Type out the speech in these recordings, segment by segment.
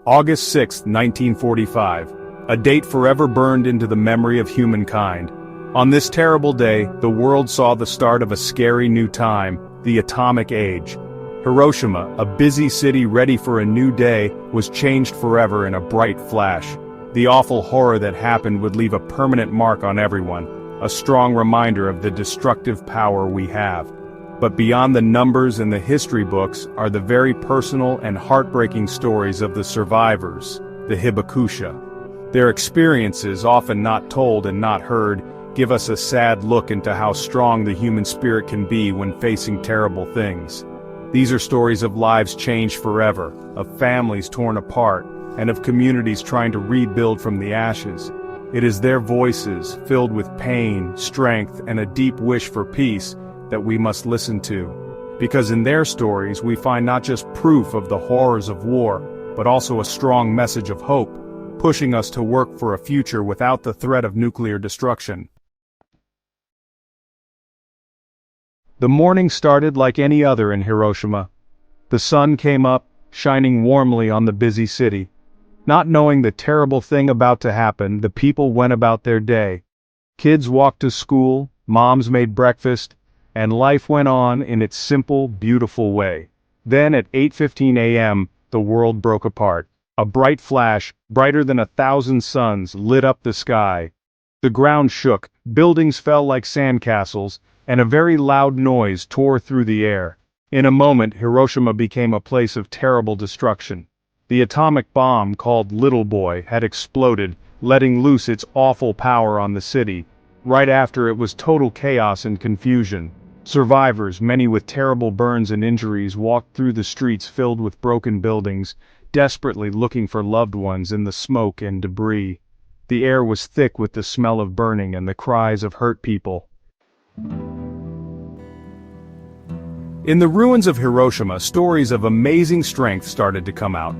August 6, 1945, a date forever burned into the memory of humankind. On this terrible day, the world saw the start of a scary new time, the atomic age. Hiroshima, a busy city ready for a new day, was changed forever in a bright flash. The awful horror that happened would leave a permanent mark on everyone, a strong reminder of the destructive power we have. But beyond the numbers and the history books are the very personal and heartbreaking stories of the survivors, the Hibakusha. Their experiences, often not told and not heard, give us a sad look into how strong the human spirit can be when facing terrible things. These are stories of lives changed forever, of families torn apart, and of communities trying to rebuild from the ashes. It is their voices, filled with pain, strength, and a deep wish for peace, that we must listen to. Because in their stories we find not just proof of the horrors of war, but also a strong message of hope, pushing us to work for a future without the threat of nuclear destruction. The morning started like any other in Hiroshima. The sun came up, shining warmly on the busy city. Not knowing the terrible thing about to happen, the people went about their day. Kids walked to school, moms made breakfast, and life went on in its simple, beautiful way. Then at 8:15 a.m., the world broke apart. A bright flash, brighter than 1,000 suns, lit up the sky. The ground shook, buildings fell like sandcastles, and a very loud noise tore through the air. In a moment, Hiroshima became a place of terrible destruction. The atomic bomb, called Little Boy, had exploded, letting loose its awful power on the city. Right after, it was total chaos and confusion. Survivors, many with terrible burns and injuries, walked through the streets filled with broken buildings, desperately looking for loved ones in the smoke and debris. The air was thick with the smell of burning and the cries of hurt people. In the ruins of Hiroshima, stories of amazing strength started to come out.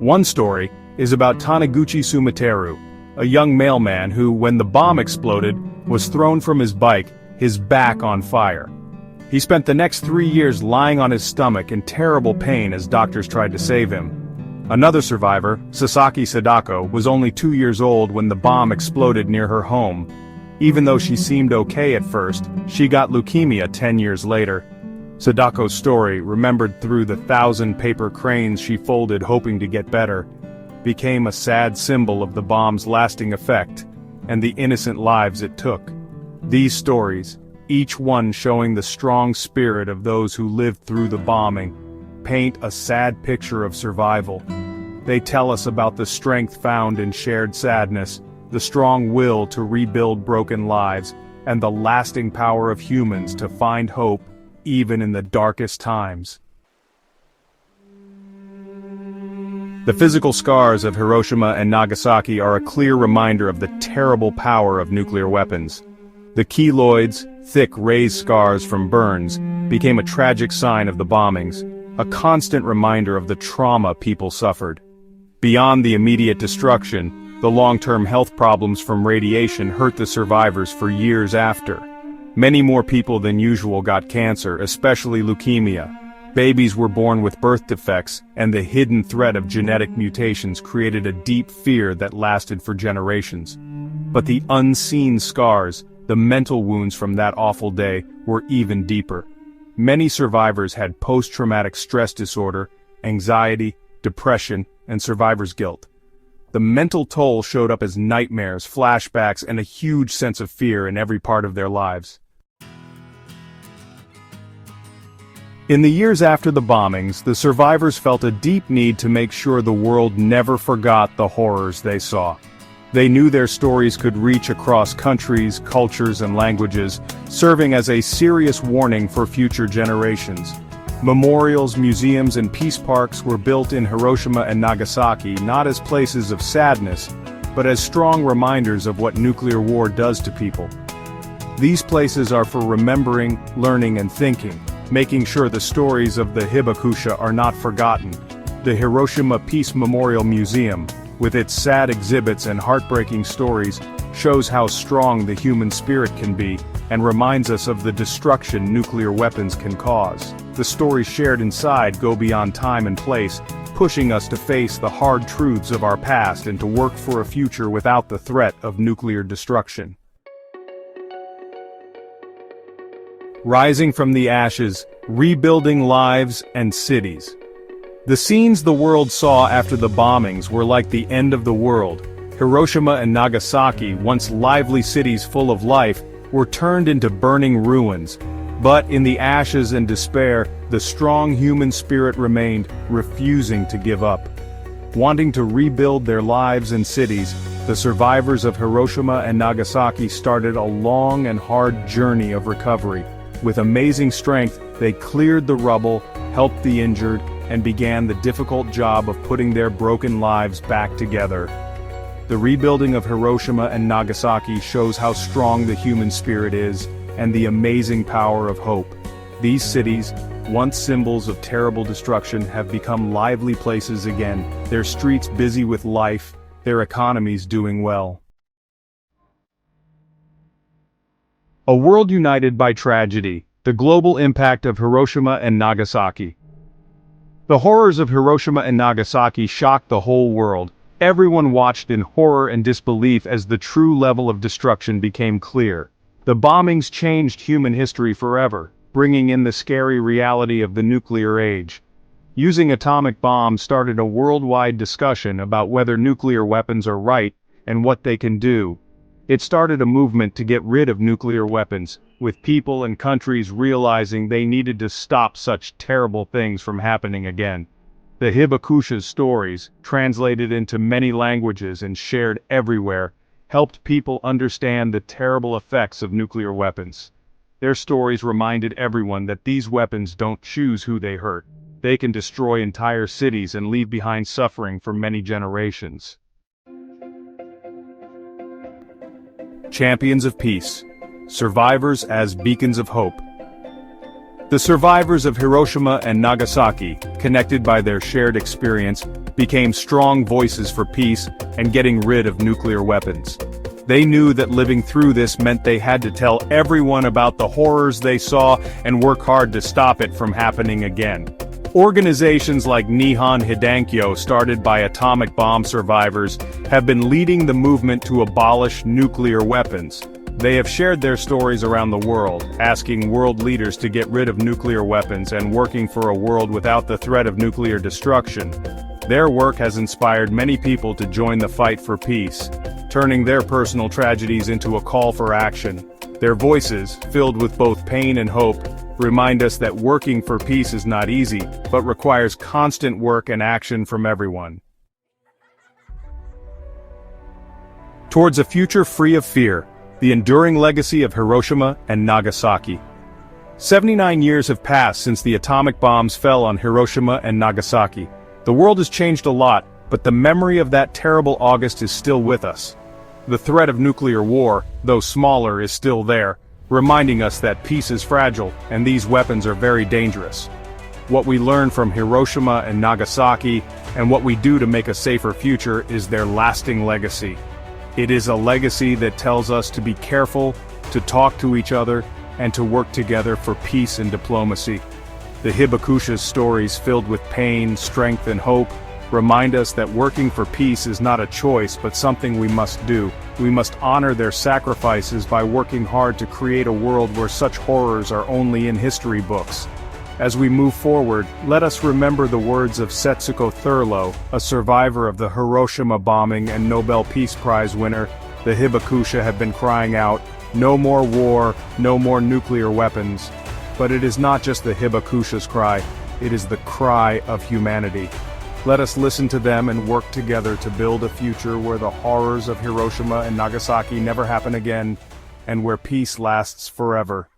One story is about Taniguchi Sumateru, a young mailman who, when the bomb exploded, was thrown from his bike, his back on fire. He spent the next 3 years lying on his stomach in terrible pain as doctors tried to save him. Another survivor, Sasaki Sadako, was only 2 years old when the bomb exploded near her home. Even though she seemed okay at first, she got leukemia 10 years later. Sadako's story, remembered through the 1,000 paper cranes she folded hoping to get better, became a sad symbol of the bomb's lasting effect and the innocent lives it took. These stories, each one showing the strong spirit of those who lived through the bombing, paint a sad picture of survival. They tell us about the strength found in shared sadness, the strong will to rebuild broken lives, and the lasting power of humans to find hope even in the darkest times. The physical scars of Hiroshima and Nagasaki are a clear reminder of the terrible power of nuclear weapons. The keloids, thick raised scars from burns, became a tragic sign of the bombings, a constant reminder of the trauma people suffered. Beyond the immediate destruction, the long-term health problems from radiation hurt the survivors for years after. Many more people than usual got cancer, especially leukemia. Babies were born with birth defects, and the hidden threat of genetic mutations created a deep fear that lasted for generations. But the unseen scars, the mental wounds from that awful day, were even deeper. Many survivors had post-traumatic stress disorder, anxiety, depression, and survivor's guilt. The mental toll showed up as nightmares, flashbacks, and a huge sense of fear in every part of their lives. In the years after the bombings, the survivors felt a deep need to make sure the world never forgot the horrors they saw. They knew their stories could reach across countries, cultures, and languages, serving as a serious warning for future generations. Memorials, museums, and peace parks were built in Hiroshima and Nagasaki not as places of sadness, but as strong reminders of what nuclear war does to people. These places are for remembering, learning, and thinking, making sure the stories of the Hibakusha are not forgotten. The Hiroshima Peace Memorial Museum, with its sad exhibits and heartbreaking stories, shows how strong the human spirit can be, and reminds us of the destruction nuclear weapons can cause. the stories shared inside go beyond time and place, pushing us to face the hard truths of our past and to work for a future without the threat of nuclear destruction. Rising from the ashes, rebuilding lives and cities. The scenes the world saw after the bombings were like the end of the world. Hiroshima and Nagasaki, once lively cities full of life, were turned into burning ruins. But in the ashes and despair, the strong human spirit remained, refusing to give up. Wanting to rebuild their lives and cities, the survivors of Hiroshima and Nagasaki started a long and hard journey of recovery. With amazing strength, they cleared the rubble, helped the injured, and began the difficult job of putting their broken lives back together. The rebuilding of Hiroshima and Nagasaki shows how strong the human spirit is, and the amazing power of hope. These cities, once symbols of terrible destruction, have become lively places again, their streets busy with life, their economies doing well. A world united by tragedy, the global impact of Hiroshima and Nagasaki. The horrors of Hiroshima and Nagasaki shocked the whole world. Everyone watched in horror and disbelief as the true level of destruction became clear. The bombings changed human history forever, bringing in the scary reality of the nuclear age. Using atomic bombs started a worldwide discussion about whether nuclear weapons are right and what they can do. It started a movement to get rid of nuclear weapons, with people and countries realizing they needed to stop such terrible things from happening again. The Hibakusha's stories, translated into many languages and shared everywhere, helped people understand the terrible effects of nuclear weapons. Their stories reminded everyone that these weapons don't choose who they hurt. They can destroy entire cities and leave behind suffering for many generations. Champions of Peace. Survivors as beacons of hope. The survivors of Hiroshima and Nagasaki, connected by their shared experience, became strong voices for peace and getting rid of nuclear weapons. They knew that living through this meant they had to tell everyone about the horrors they saw and work hard to stop it from happening again. Organizations like Nihon Hidankyo, started by atomic bomb survivors, have been leading the movement to abolish nuclear weapons. They have shared their stories around the world, asking world leaders to get rid of nuclear weapons and working for a world without the threat of nuclear destruction. Their work has inspired many people to join the fight for peace, turning their personal tragedies into a call for action. Their voices, filled with both pain and hope, remind us that working for peace is not easy, but requires constant work and action from everyone. Towards a future free of fear, the enduring legacy of Hiroshima and Nagasaki. 79 years have passed since the atomic bombs fell on Hiroshima and Nagasaki. The world has changed a lot, but the memory of that terrible August is still with us. The threat of nuclear war, though smaller, is still there, reminding us that peace is fragile and these weapons are very dangerous. What we learn from Hiroshima and Nagasaki, and what we do to make a safer future, is their lasting legacy. It is a legacy that tells us to be careful, to talk to each other, and to work together for peace and diplomacy. The Hibakusha's stories, filled with pain, strength, and hope, remind us that working for peace is not a choice but something we must do. We must honor their sacrifices by working hard to create a world where such horrors are only in history books. As we move forward, let us remember the words of Setsuko Thurlow, a survivor of the Hiroshima bombing and Nobel Peace Prize winner. The Hibakusha have been crying out, "No more war, no more nuclear weapons." But it is not just the Hibakusha's cry, it is the cry of humanity. Let us listen to them and work together to build a future where the horrors of Hiroshima and Nagasaki never happen again, and where peace lasts forever.